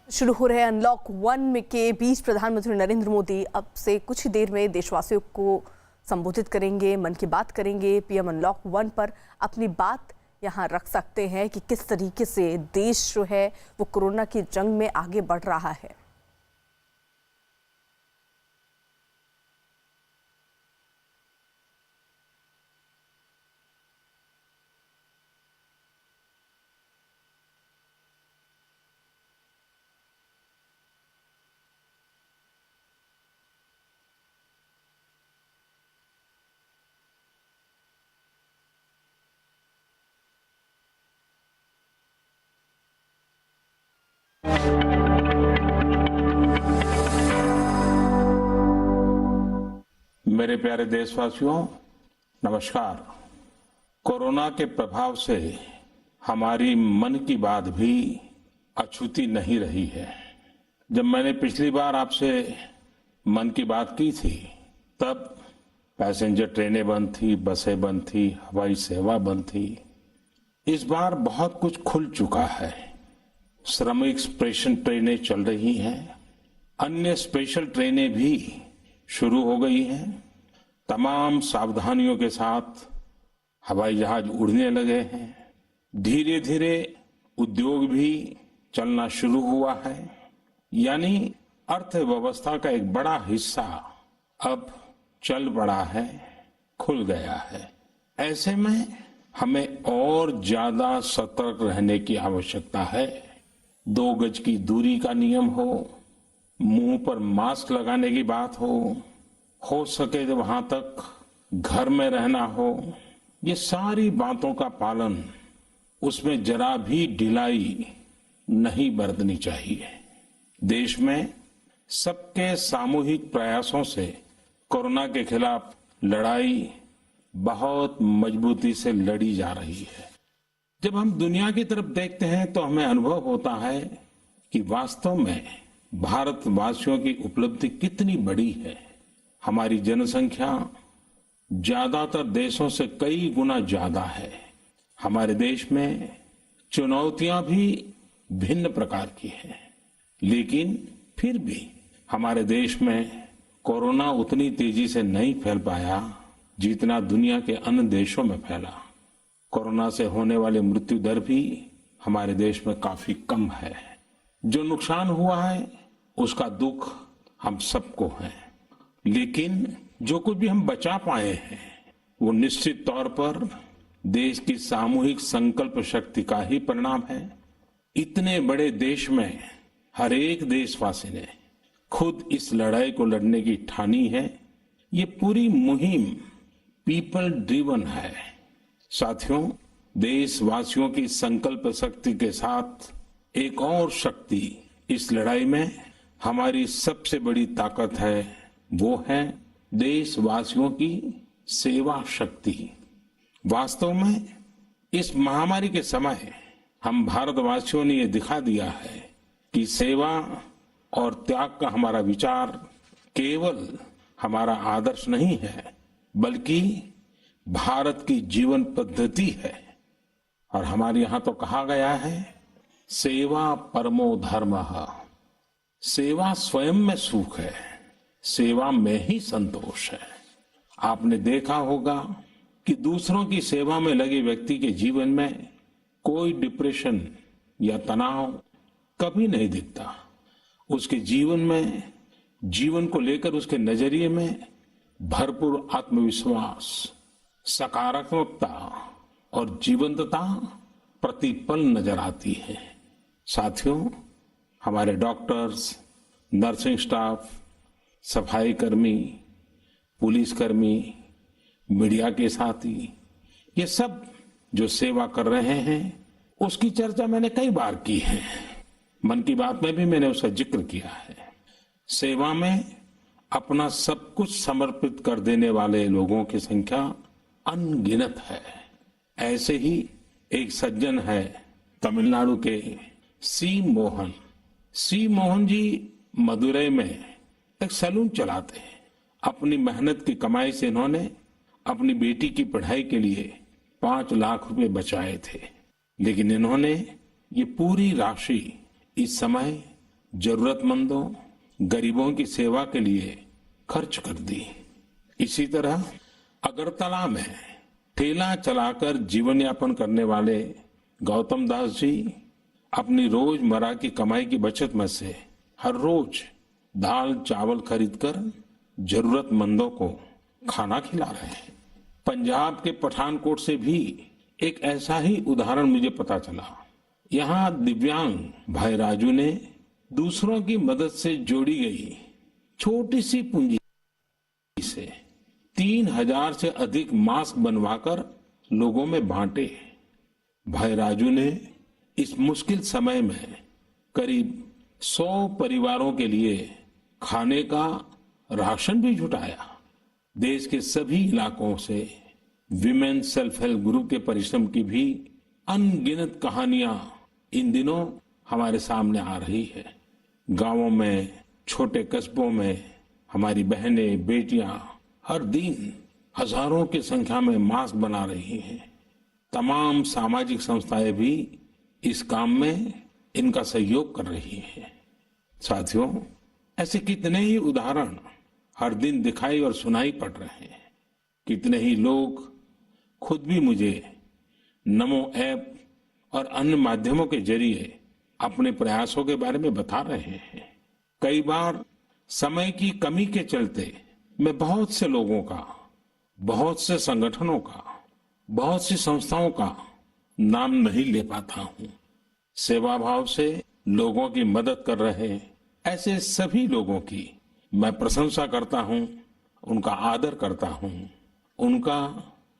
शुरू हो रहे अनलॉक 1 के बीच प्रधानमंत्री नरेंद्र मोदी अब से कुछ ही देर में देशवासियों को संबोधित करेंगे, मन की बात करेंगे। पीएम अनलॉक 1 पर अपनी बात यहां रख सकते हैं कि किस तरीके से देश जो है वो कोरोना की जंग में आगे बढ़ रहा है। मेरे प्यारे देशवासियों, नमस्कार। कोरोना के प्रभाव से हमारी मन की बात भी अछूती नहीं रही है। जब मैंने पिछली बार आपसे मन की बात की थी तब पैसेंजर ट्रेनें बंद थी, बसें बंद थी, हवाई सेवा बंद थी। इस बार बहुत कुछ खुल चुका है। श्रमिक स्पेशल ट्रेनें चल रही हैं, अन्य स्पेशल ट्रेनें भी शुरू हो गई हैं। तमाम सावधानियों के साथ हवाई जहाज उड़ने लगे हैं। धीरे धीरे उद्योग भी चलना शुरू हुआ है, यानी अर्थव्यवस्था का एक बड़ा हिस्सा अब चल पड़ा है, खुल गया है। ऐसे में हमें और ज्यादा सतर्क रहने की आवश्यकता है। 2 गज की दूरी का नियम हो, मुंह पर मास्क लगाने की बात हो सके तो वहां तक घर में रहना हो, ये सारी बातों का पालन, उसमें जरा भी ढिलाई नहीं बरतनी चाहिए। देश में सबके सामूहिक प्रयासों से कोरोना के खिलाफ लड़ाई बहुत मजबूती से लड़ी जा रही है। जब हम दुनिया की तरफ देखते हैं तो हमें अनुभव होता है कि वास्तव में भारतवासियों की उपलब्धि कितनी बड़ी है। हमारी जनसंख्या ज्यादातर देशों से कई गुना ज्यादा है। हमारे देश में चुनौतियां भी भिन्न प्रकार की हैं, लेकिन फिर भी हमारे देश में कोरोना उतनी तेजी से नहीं फैल पाया जितना दुनिया के अन्य देशों में फैला। कोरोना से होने वाली मृत्यु दर भी हमारे देश में काफी कम है। जो नुकसान हुआ है उसका दुख हम सबको है, लेकिन जो कुछ भी हम बचा पाए हैं वो निश्चित तौर पर देश की सामूहिक संकल्प शक्ति का ही परिणाम है। इतने बड़े देश में हर एक देशवासी ने खुद इस लड़ाई को लड़ने की ठानी है। ये पूरी मुहिम पीपल ड्रिवन है। साथियों, देशवासियों की संकल्प शक्ति के साथ एक और शक्ति इस लड़ाई में हमारी सबसे बड़ी ताकत है, वो है देशवासियों की सेवा शक्ति। वास्तव में इस महामारी के समय हम भारतवासियों ने ये दिखा दिया है कि सेवा और त्याग का हमारा विचार केवल हमारा आदर्श नहीं है, बल्कि भारत की जीवन पद्धति है। और हमारे यहां तो कहा गया है, सेवा परमो धर्मः। सेवा स्वयं में सुख है, सेवा में ही संतोष है। आपने देखा होगा कि दूसरों की सेवा में लगे व्यक्ति के जीवन में कोई डिप्रेशन या तनाव कभी नहीं दिखता। उसके जीवन में, जीवन को लेकर उसके नजरिए में भरपूर आत्मविश्वास, सकारात्मकता और जीवंतता प्रतिपल नजर आती है। साथियों, हमारे डॉक्टर्स, नर्सिंग स्टाफ, सफाई कर्मी, पुलिसकर्मी, मीडिया के साथी, ये सब जो सेवा कर रहे हैं उसकी चर्चा मैंने कई बार की है। मन की बात में भी मैंने उसका जिक्र किया है। सेवा में अपना सब कुछ समर्पित कर देने वाले लोगों की संख्या अनगिनत है। ऐसे ही एक सज्जन है तमिलनाडु के सी मोहन। सी मोहन जी मदुरई में एक सैलून चलाते हैं। अपनी मेहनत की कमाई से इन्होंने अपनी बेटी की पढ़ाई के लिए 5 लाख रुपए बचाए थे, लेकिन इन्होंने ये पूरी राशि इस समय जरूरतमंदों, गरीबों की सेवा के लिए खर्च कर दी। इसी तरह अगरतला में ठेला चलाकर जीवन यापन करने वाले गौतम दास जी अपनी रोजमर्रा की कमाई की बचत में से हर रोज दाल चावल खरीदकर जरूरतमंदों को खाना खिला रहे हैं। पंजाब के पठानकोट से भी एक ऐसा ही उदाहरण मुझे पता चला। यहाँ दिव्यांग भाई राजू ने दूसरों की मदद से जोड़ी गई छोटी सी पूंजी से 3000 से अधिक मास्क बनवाकर लोगों में बांटे। भाई राजू ने इस मुश्किल समय में करीब 100 परिवारों के लिए खाने का राशन भी जुटाया। देश के सभी इलाकों से विमेन सेल्फ हेल्प ग्रुप के परिश्रम की भी अनगिनत कहानियां इन दिनों हमारे सामने आ रही है। गांवों में, छोटे कस्बों में हमारी बहनें, बेटियां हर दिन हजारों की संख्या में मास्क बना रही हैं। तमाम सामाजिक संस्थाएं भी इस काम में इनका सहयोग कर रही हैं। साथियों, ऐसे कितने ही उदाहरण हर दिन दिखाई और सुनाई पड़ रहे हैं। कितने ही लोग खुद भी मुझे नमो ऐप और अन्य माध्यमों के जरिए अपने प्रयासों के बारे में बता रहे हैं। कई बार समय की कमी के चलते मैं बहुत से लोगों का, बहुत से संगठनों का, बहुत सी संस्थाओं का नाम नहीं ले पाता हूं। सेवा भाव से लोगों की मदद कर रहे ऐसे सभी लोगों की मैं प्रशंसा करता हूं, उनका आदर करता हूं, उनका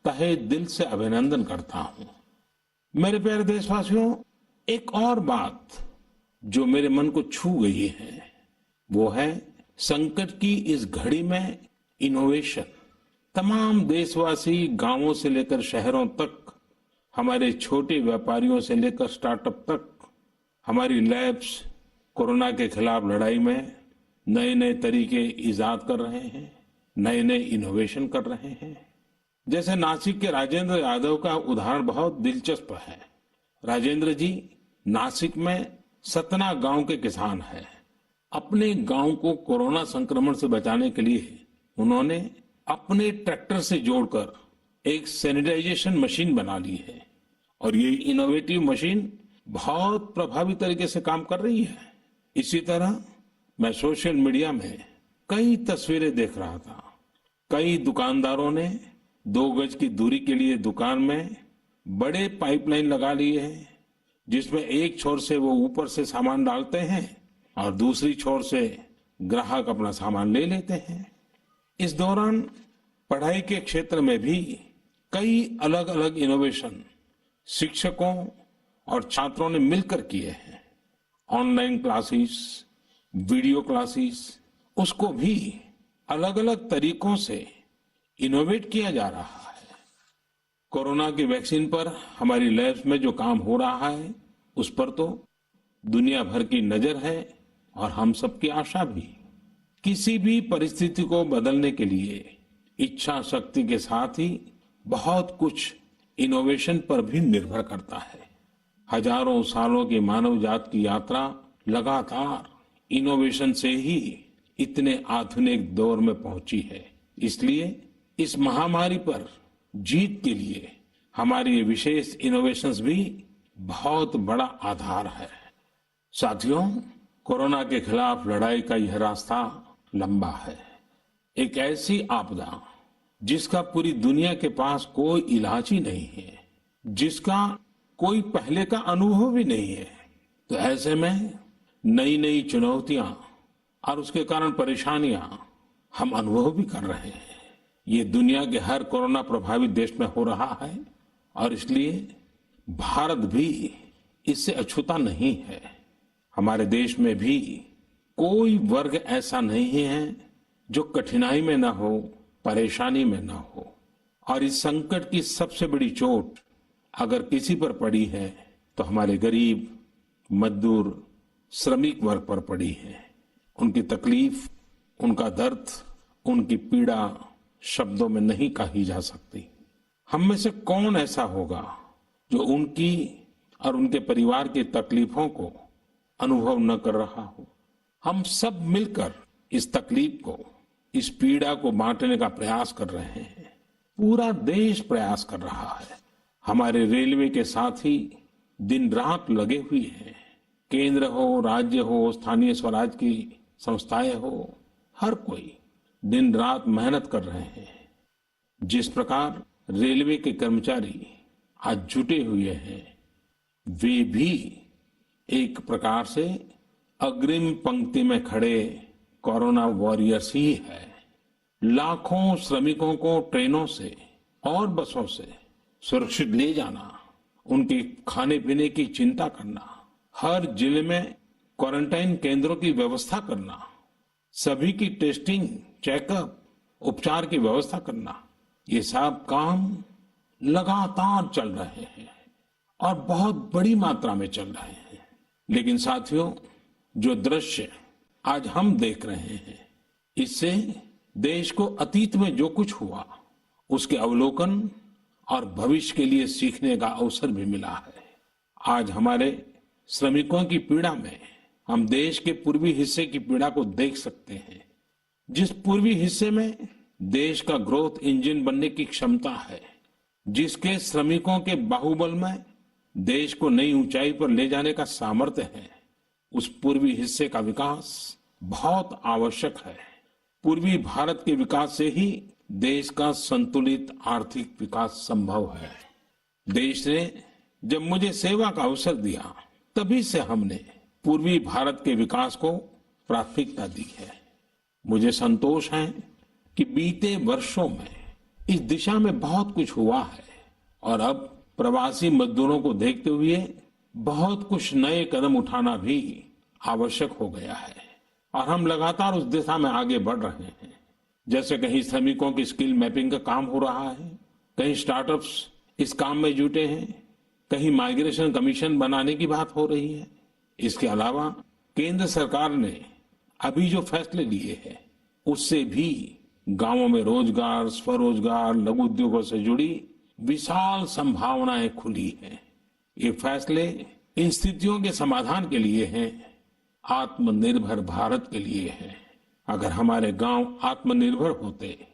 तहे दिल से अभिनंदन करता हूं। मेरे प्यारे देशवासियों, एक और बात जो मेरे मन को छू गई है वो है संकट की इस घड़ी में इनोवेशन। तमाम देशवासी गांवों से लेकर शहरों तक, हमारे छोटे व्यापारियों से लेकर स्टार्टअप तक, हमारी लैब्स कोरोना के खिलाफ लड़ाई में नए नए तरीके इजाद कर रहे हैं, नए नए इनोवेशन कर रहे हैं। जैसे नासिक के राजेंद्र यादव का उदाहरण बहुत दिलचस्प है। राजेंद्र जी नासिक में सतना गांव के किसान हैं। अपने गांव को कोरोना संक्रमण से बचाने के लिए उन्होंने अपने ट्रैक्टर से जोड़कर एक सैनिटाइजेशन मशीन बना ली है और ये इनोवेटिव मशीन बहुत प्रभावी तरीके से काम कर रही है। इसी तरह मैं सोशल मीडिया में कई तस्वीरें देख रहा था। कई दुकानदारों ने 2 गज की दूरी के लिए दुकान में बड़े पाइपलाइन लगा लिए हैं, जिसमें एक छोर से वो ऊपर से सामान डालते हैं और दूसरी छोर से ग्राहक अपना सामान ले लेते हैं। इस दौरान पढ़ाई के क्षेत्र में भी कई अलग अलग इनोवेशन शिक्षकों और छात्रों ने मिलकर किए हैं। ऑनलाइन क्लासेस, वीडियो क्लासेस, उसको भी अलग अलग तरीकों से इनोवेट किया जा रहा है। कोरोना की वैक्सीन पर हमारी लैब्स में जो काम हो रहा है उस पर तो दुनिया भर की नजर है और हम सबकी आशा भी। किसी भी परिस्थिति को बदलने के लिए इच्छा शक्ति के साथ ही बहुत कुछ इनोवेशन पर भी निर्भर करता है। हजारों सालों की मानव जात की यात्रा लगातार इनोवेशन से ही इतने आधुनिक दौर में पहुंची है। इसलिए इस महामारी पर जीत के लिए हमारी ये विशेष इनोवेशंस भी बहुत बड़ा आधार है। साथियों, कोरोना के खिलाफ लड़ाई का यह रास्ता लंबा है। एक ऐसी आपदा जिसका पूरी दुनिया के पास कोई इलाज ही नहीं है, जिसका कोई पहले का अनुभव भी नहीं है। तो ऐसे में नई नई चुनौतियां और उसके कारण परेशानियां हम अनुभव भी कर रहे हैं। ये दुनिया के हर कोरोना प्रभावित देश में हो रहा है और इसलिए भारत भी इससे अछूता नहीं है। हमारे देश में भी कोई वर्ग ऐसा नहीं है जो कठिनाई में ना हो, परेशानी में ना हो। और इस संकट की सबसे बड़ी चोट अगर किसी पर पड़ी है तो हमारे गरीब, मजदूर, श्रमिक वर्ग पर पड़ी है। उनकी तकलीफ, उनका दर्द, उनकी पीड़ा शब्दों में नहीं कही जा सकती। हम में से कौन ऐसा होगा जो उनकी और उनके परिवार की तकलीफों को अनुभव न कर रहा हो। हम सब मिलकर इस तकलीफ को, इस पीड़ा को बांटने का प्रयास कर रहे हैं। पूरा देश प्रयास कर रहा है। हमारे रेलवे के साथी दिन रात लगे हुए हैं। केंद्र हो, राज्य हो, स्थानीय स्वराज की संस्थाएं हो, हर कोई दिन रात मेहनत कर रहे हैं। जिस प्रकार रेलवे के कर्मचारी आज जुटे हुए हैं, वे भी एक प्रकार से अग्रिम पंक्ति में खड़े कोरोना वॉरियर्स ही है। लाखों श्रमिकों को ट्रेनों से और बसों से सुरक्षित ले जाना, उनके खाने पीने की चिंता करना, हर जिले में क्वारंटाइन केंद्रों की व्यवस्था करना, सभी की टेस्टिंग, चेकअप, उपचार की व्यवस्था करना, ये सब काम लगातार चल रहे हैं और बहुत बड़ी मात्रा में चल रहे हैं। लेकिन साथियों, जो दृश्य आज हम देख रहे हैं, इससे देश को अतीत में जो कुछ हुआ उसके अवलोकन और भविष्य के लिए सीखने का अवसर भी मिला है। आज हमारे श्रमिकों की पीड़ा में हम देश के पूर्वी हिस्से की पीड़ा को देख सकते हैं। जिस पूर्वी हिस्से में देश का ग्रोथ इंजन बनने की क्षमता है, जिसके श्रमिकों के बाहुबल में देश को नई ऊंचाई पर ले जाने का सामर्थ्य है, उस पूर्वी हिस्से का विकास बहुत आवश्यक है। पूर्वी भारत के विकास से ही देश का संतुलित आर्थिक विकास संभव है। देश ने जब मुझे सेवा का अवसर दिया, तभी से हमने पूर्वी भारत के विकास को प्राथमिकता दी है। मुझे संतोष है कि बीते वर्षों में इस दिशा में बहुत कुछ हुआ है और अब प्रवासी मजदूरों को देखते हुए बहुत कुछ नए कदम उठाना भी आवश्यक हो गया है और हम लगातार उस दिशा में आगे बढ़ रहे हैं। जैसे कहीं श्रमिकों की स्किल मैपिंग का काम हो रहा है, कहीं स्टार्टअप्स इस काम में जुटे हैं, कहीं माइग्रेशन कमीशन बनाने की बात हो रही है। इसके अलावा केंद्र सरकार ने अभी जो फैसले लिए हैं, उससे भी गांवों में रोजगार, स्वरोजगार, लघु उद्योगों से जुड़ी विशाल संभावनाएं खुली हैं। ये फैसले इन स्थितियों के समाधान के लिए हैं, आत्मनिर्भर भारत के लिए हैं। अगर हमारे गांव आत्मनिर्भर होते,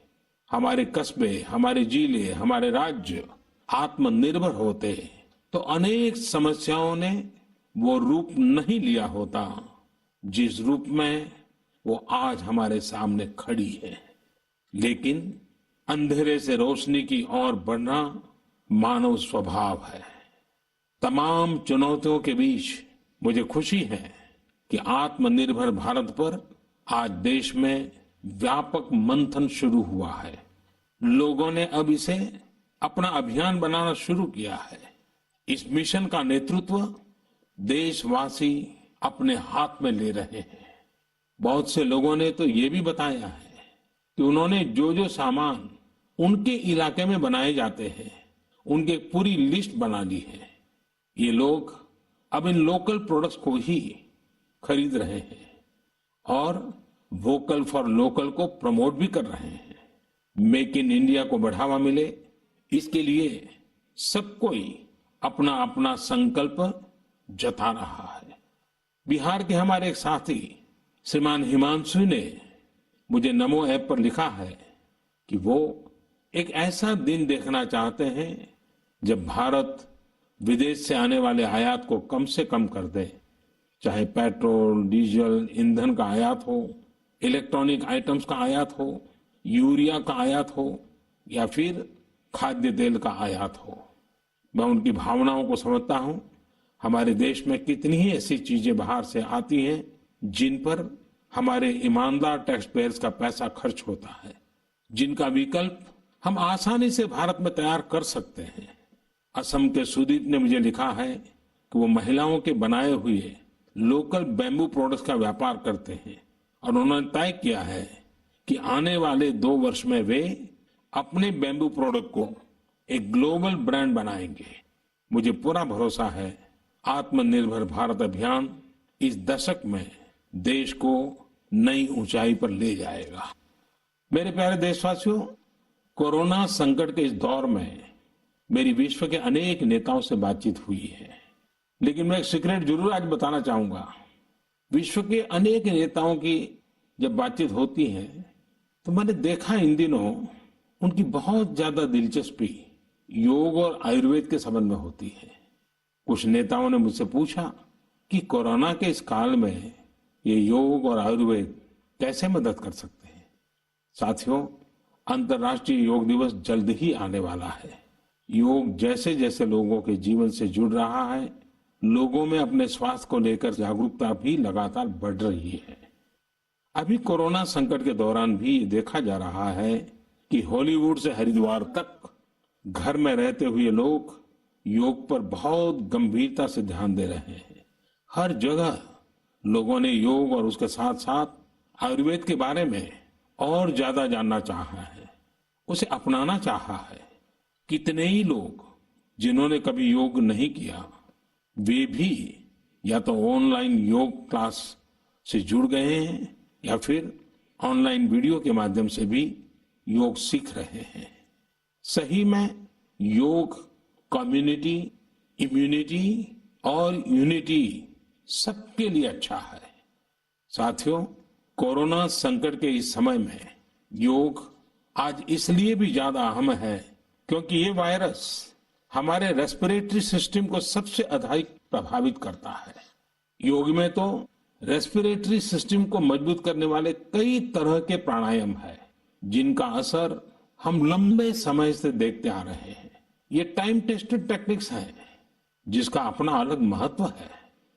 हमारे कस्बे, हमारे जिले, हमारे राज्य आत्मनिर्भर होते, तो अनेक समस्याओं ने वो रूप नहीं लिया होता जिस रूप में वो आज हमारे सामने खड़ी है। लेकिन अंधेरे से रोशनी की ओर बढ़ना मानव स्वभाव है। तमाम चुनौतियों के बीच मुझे खुशी है कि आत्मनिर्भर भारत पर आज देश में व्यापक मंथन शुरू हुआ है। लोगों ने अब इसे अपना अभियान बनाना शुरू किया है। इस मिशन का नेतृत्व देशवासी अपने हाथ में ले रहे हैं। बहुत से लोगों ने तो ये भी बताया है कि उन्होंने जो जो सामान उनके इलाके में बनाए जाते हैं, उनकी एक पूरी लिस्ट बना ली है। ये लोग अब इन लोकल प्रोडक्ट्स को ही खरीद रहे हैं और वोकल फॉर लोकल को प्रमोट भी कर रहे हैं। मेक इन इंडिया को बढ़ावा मिले, इसके लिए सब कोई अपना अपना संकल्प जता रहा है। बिहार के हमारे एक साथी श्रीमान हिमांशु ने मुझे नमो ऐप पर लिखा है कि वो एक ऐसा दिन देखना चाहते हैं जब भारत विदेश से आने वाले आयात को कम से कम कर दे, चाहे पेट्रोल, डीजल, ईंधन का आयात हो, इलेक्ट्रॉनिक आइटम्स का आयात हो, यूरिया का आयात हो या फिर खाद्य तेल का आयात हो। मैं उनकी भावनाओं को समझता हूं। हमारे देश में कितनी ही ऐसी चीजें बाहर से आती हैं जिन पर हमारे ईमानदार टैक्स पेयर्स का पैसा खर्च होता है, जिनका विकल्प हम आसानी से भारत में तैयार कर सकते हैं। असम के सुदीप ने मुझे लिखा है कि वो महिलाओं के बनाए हुए लोकल बैम्बू प्रोडक्ट्स का व्यापार करते हैं और उन्होंने तय किया है कि आने वाले 2 वर्ष में वे अपने बैम्बू प्रोडक्ट को एक ग्लोबल ब्रांड बनाएंगे। मुझे पूरा भरोसा है आत्मनिर्भर भारत अभियान इस दशक में देश को नई ऊंचाई पर ले जाएगा। मेरे प्यारे देशवासियों, कोरोना संकट के इस दौर में मेरी विश्व के अनेक नेताओं से बातचीत हुई है, लेकिन मैं एक सीक्रेट जरूर आज बताना चाहूंगा। विश्व के अनेक नेताओं की जब बातचीत होती है तो मैंने देखा इन दिनों उनकी बहुत ज्यादा दिलचस्पी योग और आयुर्वेद के संबंध में होती है। कुछ नेताओं ने मुझसे पूछा कि कोरोना के इस काल में ये योग और आयुर्वेद कैसे मदद कर सकते हैं। साथियों, अंतर्राष्ट्रीय योग दिवस जल्द ही आने वाला है। योग जैसे जैसे लोगों के जीवन से जुड़ रहा है, लोगों में अपने स्वास्थ्य को लेकर जागरूकता भी लगातार बढ़ रही है। अभी कोरोना संकट के दौरान भी ये देखा जा रहा है कि हॉलीवुड से हरिद्वार तक घर में रहते हुए लोग योग पर बहुत गंभीरता से ध्यान दे रहे हैं। हर जगह लोगों ने योग और उसके साथ साथ आयुर्वेद के बारे में और ज्यादा जानना चाहा है, उसे अपनाना चाहा है। कितने ही लोग जिन्होंने कभी योग नहीं किया, वे भी या तो ऑनलाइन योग क्लास से जुड़ गए हैं या फिर ऑनलाइन वीडियो के माध्यम से भी योग सीख रहे हैं। सही में योग कम्युनिटी, इम्यूनिटी और यूनिटी सबके लिए अच्छा है। साथियों, कोरोना संकट के इस समय में योग आज इसलिए भी ज्यादा अहम है क्योंकि ये वायरस हमारे रेस्पिरेटरी सिस्टम को सबसे अधिक प्रभावित करता है। योग में तो रेस्पिरेटरी सिस्टम को मजबूत करने वाले कई तरह के प्राणायाम है जिनका असर हम लंबे समय से देखते आ रहे हैं। ये टाइम टेस्टेड टेक्निक्स हैं जिसका अपना अलग महत्व है।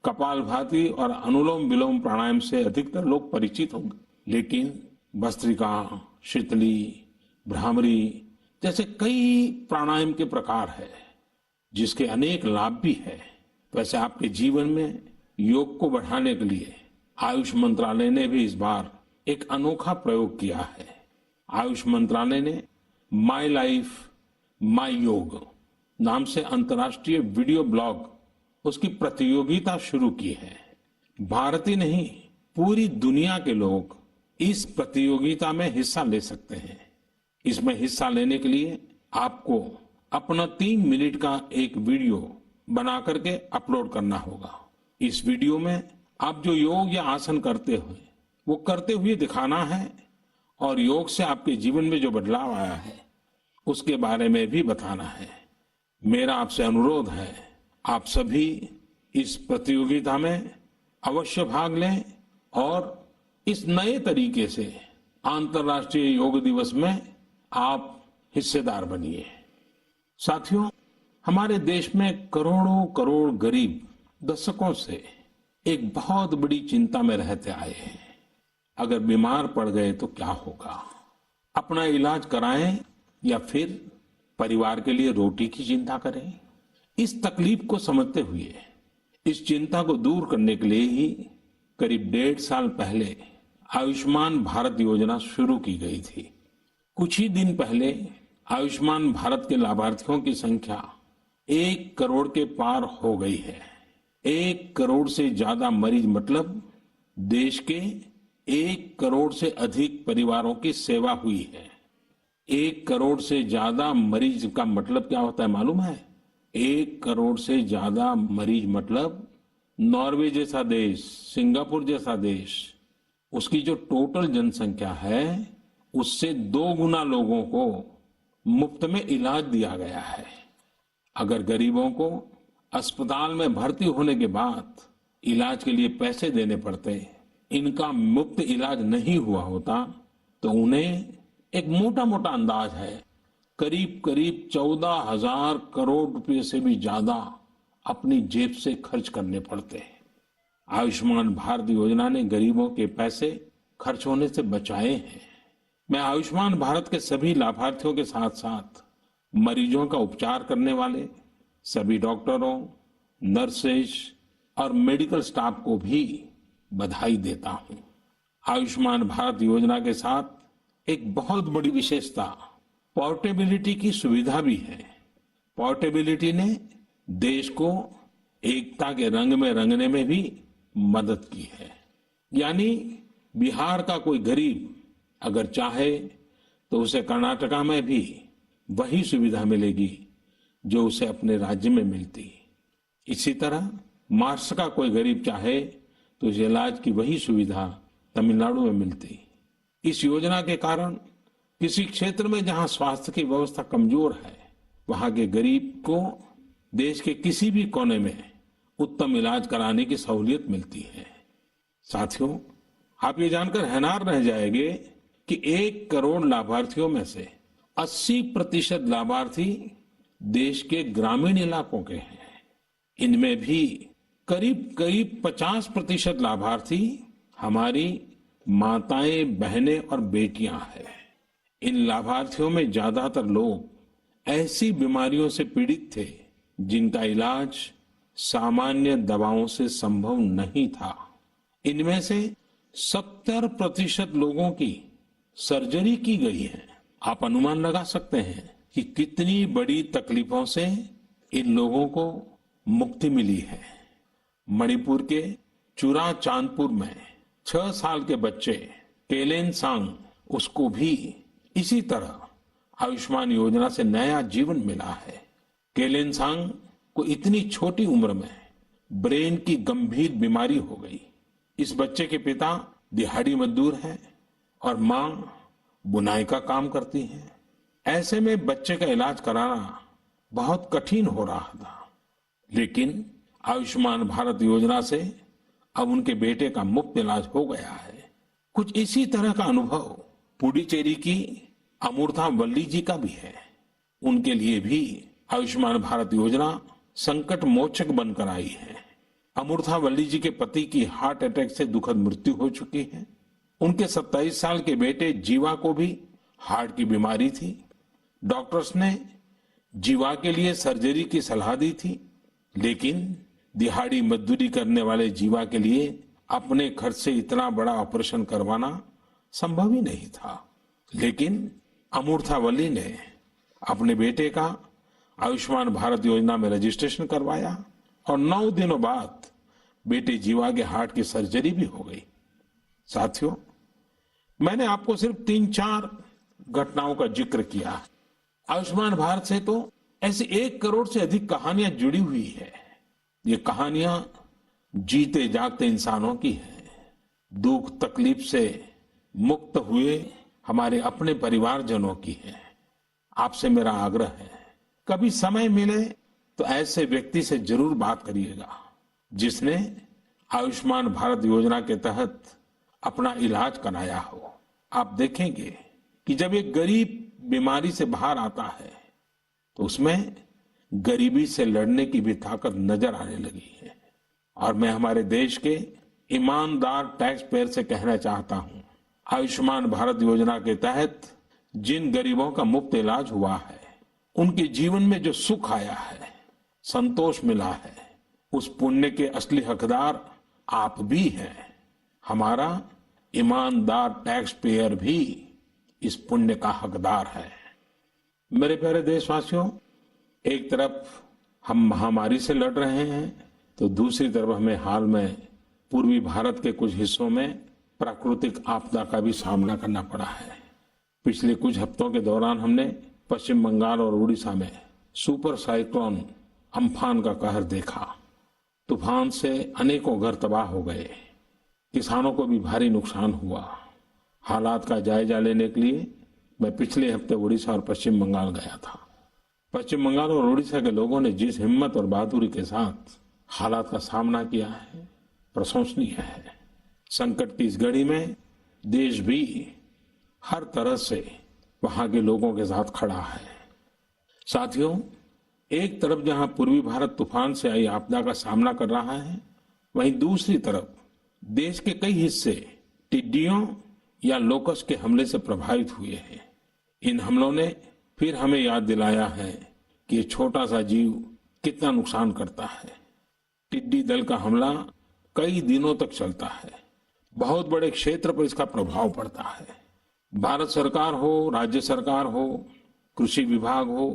कपालभाति और अनुलोम विलोम प्राणायाम से अधिकतर लोग परिचित होंगे, लेकिन भस्त्रिका, शीतली, भ्रामरी जैसे कई प्राणायाम के प्रकार है जिसके अनेक लाभ भी है। वैसे आपके जीवन में योग को बढ़ाने के लिए आयुष मंत्रालय ने भी इस बार एक अनोखा प्रयोग किया है। आयुष मंत्रालय ने माई लाइफ माई योग नाम से अंतर्राष्ट्रीय वीडियो ब्लॉग उसकी प्रतियोगिता शुरू की है। भारत ही नहीं, पूरी दुनिया के लोग इस प्रतियोगिता में हिस्सा ले सकते हैं। इसमें हिस्सा लेने के लिए आपको अपना 3 मिनट का एक वीडियो बना करके अपलोड करना होगा। इस वीडियो में आप जो योग या आसन करते हुए वो करते हुए दिखाना है और योग से आपके जीवन में जो बदलाव आया है उसके बारे में भी बताना है। मेरा आपसे अनुरोध है, आप सभी इस प्रतियोगिता में अवश्य भाग लें और इस नए तरीके से अंतर्राष्ट्रीय योग दिवस में आप हिस्सेदार बनिए। साथियों, हमारे देश में करोड़ों करोड़ गरीब दशकों से एक बहुत बड़ी चिंता में रहते आए हैं। अगर बीमार पड़ गए तो क्या होगा? अपना इलाज कराएं या फिर परिवार के लिए रोटी की चिंता करें? इस तकलीफ को समझते हुए इस चिंता को दूर करने के लिए ही करीब 1.5 साल पहले आयुष्मान भारत योजना शुरू की गई थी। कुछ ही दिन पहले आयुष्मान भारत के लाभार्थियों की संख्या 1 करोड़ के पार हो गई है। 1 करोड़ से ज्यादा मरीज मतलब देश के 1 करोड़ से अधिक परिवारों की सेवा हुई है। 1 करोड़ से ज्यादा मरीज का मतलब क्या होता है मालूम है? 1 करोड़ से ज्यादा मरीज मतलब नॉर्वे जैसा देश, सिंगापुर जैसा देश, उसकी जो टोटल जनसंख्या है उससे 2 गुना लोगों को मुफ्त में इलाज दिया गया है। अगर गरीबों को अस्पताल में भर्ती होने के बाद इलाज के लिए पैसे देने पड़ते, इनका मुफ्त इलाज नहीं हुआ होता तो उन्हें एक मोटा मोटा अंदाज है करीब करीब 14,000 करोड़ रुपए से भी ज्यादा अपनी जेब से खर्च करने पड़ते हैं। आयुष्मान भारत योजना ने गरीबों के पैसे खर्च होने से बचाए हैं। मैं आयुष्मान भारत के सभी लाभार्थियों के साथ साथ मरीजों का उपचार करने वाले सभी डॉक्टरों, नर्सेज और मेडिकल स्टाफ को भी बधाई देता हूं। आयुष्मान भारत योजना के साथ एक बहुत बड़ी विशेषता पोर्टेबिलिटी की सुविधा भी है। पोर्टेबिलिटी ने देश को एकता के रंग में रंगने में भी मदद की है। यानी बिहार का कोई गरीब अगर चाहे तो उसे कर्नाटका में भी वही सुविधा मिलेगी जो उसे अपने राज्य में मिलती। इसी तरह महाराष्ट्र का कोई गरीब चाहे तो इस इलाज की वही सुविधा तमिलनाडु में मिलती। इस योजना के कारण किसी क्षेत्र में जहां स्वास्थ्य की व्यवस्था कमजोर है, वहां के गरीब को देश के किसी भी कोने में उत्तम इलाज कराने की सहूलियत मिलती है। साथियों, आप ये जानकर हैरान रह जाएंगे कि 1 करोड़ लाभार्थियों में से 80% लाभार्थी देश के ग्रामीण इलाकों के हैं। इनमें भी करीब करीब 50% लाभार्थी हमारी माताएं, बहनें और बेटियां हैं। इन लाभार्थियों में ज्यादातर लोग ऐसी बीमारियों से पीड़ित थे जिनका इलाज सामान्य दवाओं से संभव नहीं था। इनमें से 70% लोगों की सर्जरी की गई है। आप अनुमान लगा सकते हैं कि कितनी बड़ी तकलीफों से इन लोगों को मुक्ति मिली है। मणिपुर के चुरा चांदपुर में 6 साल के बच्चे केलेनसांग, उसको भी इसी तरह आयुष्मान योजना से नया जीवन मिला है। केलेनसांग को इतनी छोटी उम्र में ब्रेन की गंभीर बीमारी हो गई। इस बच्चे के पिता दिहाड़ी मजदूर हैं और मां बुनाई का काम करती हैं। ऐसे में बच्चे का इलाज कराना बहुत कठिन हो रहा था, लेकिन आयुष्मान भारत योजना से अब उनके बेटे का मुफ्त इलाज हो गया है। कुछ इसी तरह का अनुभव पुडुचेरी की अमूर्था वल्ली जी का भी है। उनके लिए भी आयुष्मान भारत योजना संकट मोचक बनकर आई है। अमूर्था वल्ली जी के पति की हार्ट अटैक से दुखद मृत्यु हो चुकी है। उनके 27 साल के बेटे जीवा को भी हार्ट की बीमारी थी। डॉक्टर्स ने जीवा के लिए सर्जरी की सलाह दी थी, लेकिन दिहाड़ी मजदूरी करने वाले जीवा के लिए अपने खर्च से इतना बड़ा ऑपरेशन करवाना संभव ही नहीं था। लेकिन अमूर्था वल्ली ने अपने बेटे का आयुष्मान भारत योजना में रजिस्ट्रेशन करवाया और 9 दिनों बाद बेटे जीवा के हार्ट की सर्जरी भी हो गई। साथियों, मैंने आपको सिर्फ 3-4 घटनाओं का जिक्र किया। आयुष्मान भारत से तो ऐसी 1 करोड़ से अधिक कहानियां जुड़ी हुई है। ये कहानियां जीते जागते इंसानों की हैं। दुख तकलीफ से मुक्त हुए हमारे अपने परिवारजनों की है। आपसे मेरा आग्रह है, कभी समय मिले तो ऐसे व्यक्ति से जरूर बात करिएगा जिसने आयुष्मान भारत योजना के तहत अपना इलाज कराया हो। आप देखेंगे कि जब एक गरीब बीमारी से बाहर आता है तो उसमें गरीबी से लड़ने की भी ताकत नजर आने लगी है। और मैं हमारे देश के ईमानदार टैक्स पेयर से कहना चाहता हूं, आयुष्मान भारत योजना के तहत जिन गरीबों का मुफ्त इलाज हुआ है, उनके जीवन में जो सुख आया है, संतोष मिला है, उस पुण्य के असली हकदार आप भी हैं। हमारा ईमानदार टैक्स पेयर भी इस पुण्य का हकदार है। मेरे प्यारे देशवासियों, एक तरफ हम महामारी से लड़ रहे हैं तो दूसरी तरफ हमें हाल में पूर्वी भारत के कुछ हिस्सों में प्राकृतिक आपदा का भी सामना करना पड़ा है। पिछले कुछ हफ्तों के दौरान हमने पश्चिम बंगाल और उड़ीसा में सुपर साइक्लोन अम्फान का कहर देखा। तूफान से अनेकों घर तबाह हो गए, किसानों को भी भारी नुकसान हुआ। हालात का जायजा लेने के लिए मैं पिछले हफ्ते उड़ीसा और पश्चिम बंगाल गया था। पश्चिम बंगाल और उड़ीसा के लोगों ने जिस हिम्मत और बहादुरी के साथ हालात का सामना किया है, प्रशंसनीय है। संकट की इस घड़ी में देश भी हर तरह से वहां के लोगों के साथ खड़ा है। साथियों, एक तरफ जहां पूर्वी भारत तूफान से आई आपदा का सामना कर रहा है, वहीं दूसरी तरफ देश के कई हिस्से टिड्डियों या लोकस्ट के हमले से प्रभावित हुए हैं। इन हमलों ने फिर हमें याद दिलाया है कि ये छोटा सा जीव कितना नुकसान करता है। टिड्डी दल का हमला कई दिनों तक चलता है, बहुत बड़े क्षेत्र पर इसका प्रभाव पड़ता है। भारत सरकार हो, राज्य सरकार हो, कृषि विभाग हो,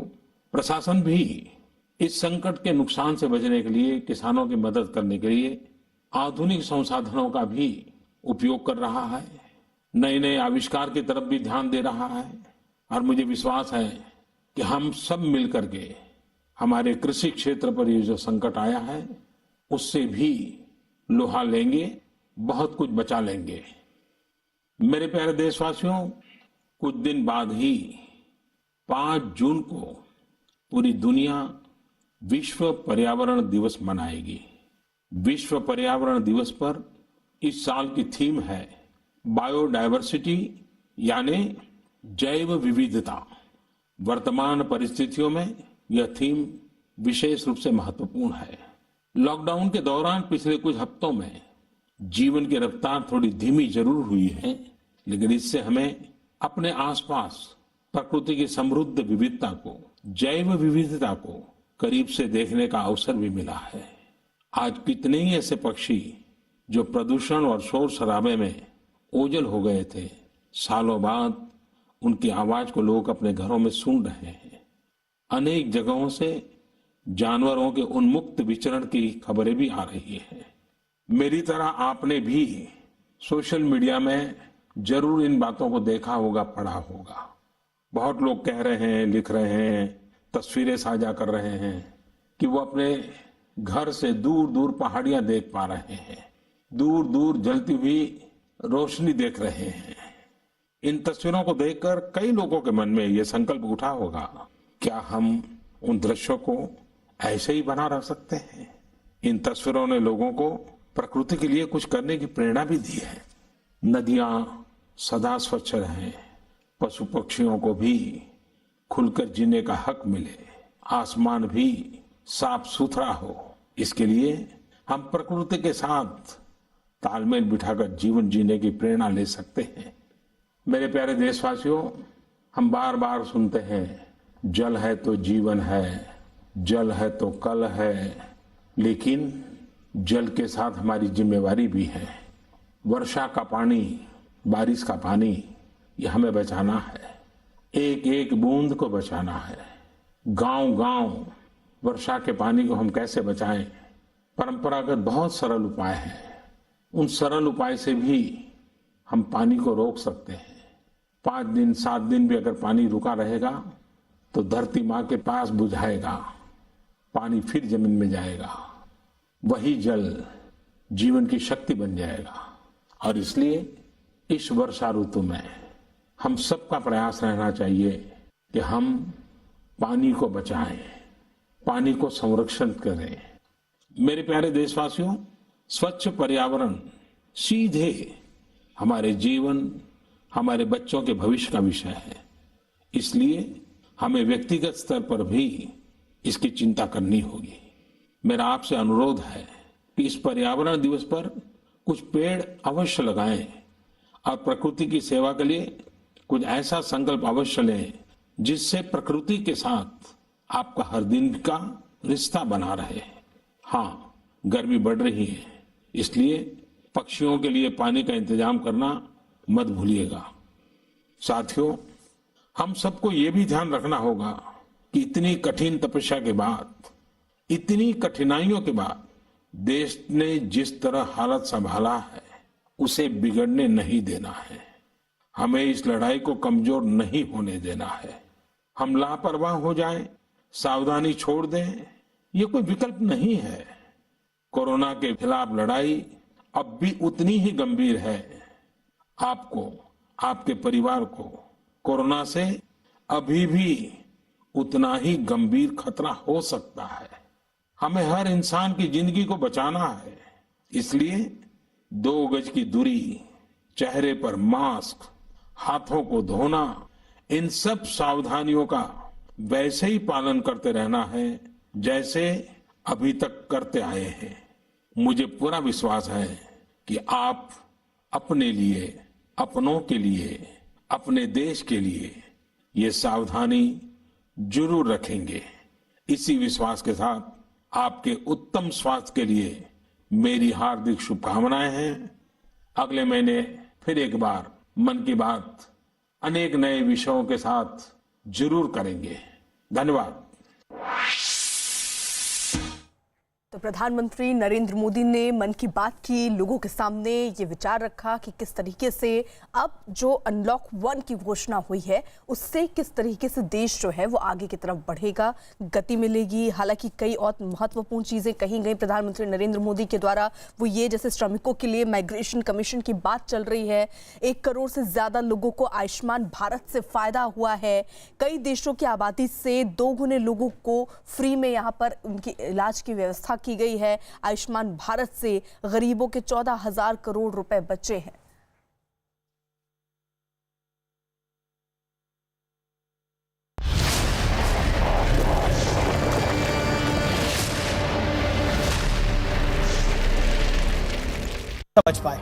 प्रशासन भी इस संकट के नुकसान से बचने के लिए, किसानों की मदद करने के लिए आधुनिक संसाधनों का भी उपयोग कर रहा है। नए नए आविष्कार की तरफ भी ध्यान दे रहा है। और मुझे विश्वास है कि हम सब मिलकर के हमारे कृषि क्षेत्र पर ये जो संकट आया है, उससे भी लोहा लेंगे बहुत कुछ बचा लेंगे। मेरे प्यारे देशवासियों, कुछ दिन बाद ही 5 जून को पूरी दुनिया विश्व पर्यावरण दिवस मनाएगी। विश्व पर्यावरण दिवस पर इस साल की थीम है बायोडायवर्सिटी, यानी जैव विविधता। वर्तमान परिस्थितियों में यह थीम विशेष रूप से महत्वपूर्ण है। लॉकडाउन के दौरान पिछले कुछ हफ्तों में जीवन की रफ्तार थोड़ी धीमी जरूर हुई है, लेकिन इससे हमें अपने आसपास प्रकृति की समृद्ध विविधता को, जैव विविधता को करीब से देखने का अवसर भी मिला है। आज कितने ही ऐसे पक्षी जो प्रदूषण और शोर शराबे में ओझल हो गए थे, सालों बाद उनकी आवाज को लोग अपने घरों में सुन रहे हैं। अनेक जगहों से जानवरों के उन्मुक्त विचरण की खबरें भी आ रही हैं। मेरी तरह आपने भी सोशल मीडिया में जरूर इन बातों को देखा होगा, पढ़ा होगा। बहुत लोग कह रहे हैं, लिख रहे हैं, तस्वीरें साझा कर रहे हैं कि वो अपने घर से दूर दूर पहाड़ियां देख पा रहे हैं, दूर दूर जलती हुई रोशनी देख रहे हैं। इन तस्वीरों को देखकर कई लोगों के मन में ये संकल्प उठा होगा, क्या हम उन दृश्यों को ऐसे ही बना रख सकते हैं? इन तस्वीरों ने लोगों को प्रकृति के लिए कुछ करने की प्रेरणा भी दी है। नदियां सदा स्वच्छ रहें, पशु पक्षियों को भी खुलकर जीने का हक मिले, आसमान भी साफ सुथरा हो, इसके लिए हम प्रकृति के साथ तालमेल बिठाकर जीवन जीने की प्रेरणा ले सकते हैं। मेरे प्यारे देशवासियों, हम बार बार सुनते हैं जल है तो जीवन है, जल है तो कल है, लेकिन जल के साथ हमारी जिम्मेवारी भी है। वर्षा का पानी, बारिश का पानी, ये हमें बचाना है, एक एक बूंद को बचाना है। गांव गांव वर्षा के पानी को हम कैसे बचाएं? परंपरागत बहुत सरल उपाय हैं। उन सरल उपाय से भी हम पानी को रोक सकते हैं। 5 दिन 7 दिन भी अगर पानी रुका रहेगा तो धरती माँ के पास बुझाएगा, पानी फिर जमीन में जाएगा, वही जल जीवन की शक्ति बन जाएगा। और इसलिए इस वर्षा ऋतु में हम सबका प्रयास रहना चाहिए कि हम पानी को बचाएं, पानी को संरक्षण करें। मेरे प्यारे देशवासियों, स्वच्छ पर्यावरण सीधे हमारे जीवन, हमारे बच्चों के भविष्य का विषय है। इसलिए हमें व्यक्तिगत स्तर पर भी इसकी चिंता करनी होगी। मेरा आपसे अनुरोध है कि इस पर्यावरण दिवस पर कुछ पेड़ अवश्य लगाएं और प्रकृति की सेवा के लिए कुछ ऐसा संकल्प अवश्य लें जिससे प्रकृति के साथ आपका हर दिन का रिश्ता बना रहे। हाँ, गर्मी बढ़ रही है, इसलिए पक्षियों के लिए पानी का इंतजाम करना मत भूलिएगा। साथियों, हम सबको ये भी ध्यान रखना होगा कि इतनी कठिन तपस्या के बाद, इतनी कठिनाइयों के बाद देश ने जिस तरह हालत संभाला है उसे बिगड़ने नहीं देना है। हमें इस लड़ाई को कमजोर नहीं होने देना है। हम लापरवाह हो जाएं, सावधानी छोड़ दें, ये कोई विकल्प नहीं है। कोरोना के खिलाफ लड़ाई अब भी उतनी ही गंभीर है। आपको, आपके परिवार को कोरोना से अभी भी उतना ही गंभीर खतरा हो सकता है। हमें हर इंसान की जिंदगी को बचाना है। इसलिए 2 गज की दूरी, चेहरे पर मास्क, हाथों को धोना, इन सब सावधानियों का वैसे ही पालन करते रहना है जैसे अभी तक करते आए हैं। मुझे पूरा विश्वास है कि आप अपने लिए, अपनों के लिए, अपने देश के लिए ये सावधानी जरूर रखेंगे। इसी विश्वास के साथ आपके उत्तम स्वास्थ्य के लिए मेरी हार्दिक शुभकामनाएं हैं। अगले महीने फिर एक बार मन की बात अनेक नए विषयों के साथ जरूर करेंगे। धन्यवाद। तो प्रधानमंत्री नरेंद्र मोदी ने मन की बात की, लोगों के सामने ये विचार रखा कि किस तरीके से अब जो अनलॉक 1 की घोषणा हुई है उससे किस तरीके से देश जो है वो आगे की तरफ बढ़ेगा, गति मिलेगी। हालांकि कई और महत्वपूर्ण चीजें कही गई प्रधानमंत्री नरेंद्र मोदी के द्वारा, वो ये जैसे श्रमिकों के लिए माइग्रेशन कमीशन की बात चल रही है, 1 करोड़ से ज्यादा लोगों को आयुष्मान भारत से फायदा हुआ है, कई देशों की आबादी से 2 गुने लोगों को फ्री में यहाँ पर उनकी इलाज की व्यवस्था की गई है, आयुष्मान भारत से गरीबों के 14,000 करोड़ रुपए बचे हैं। बच पाए।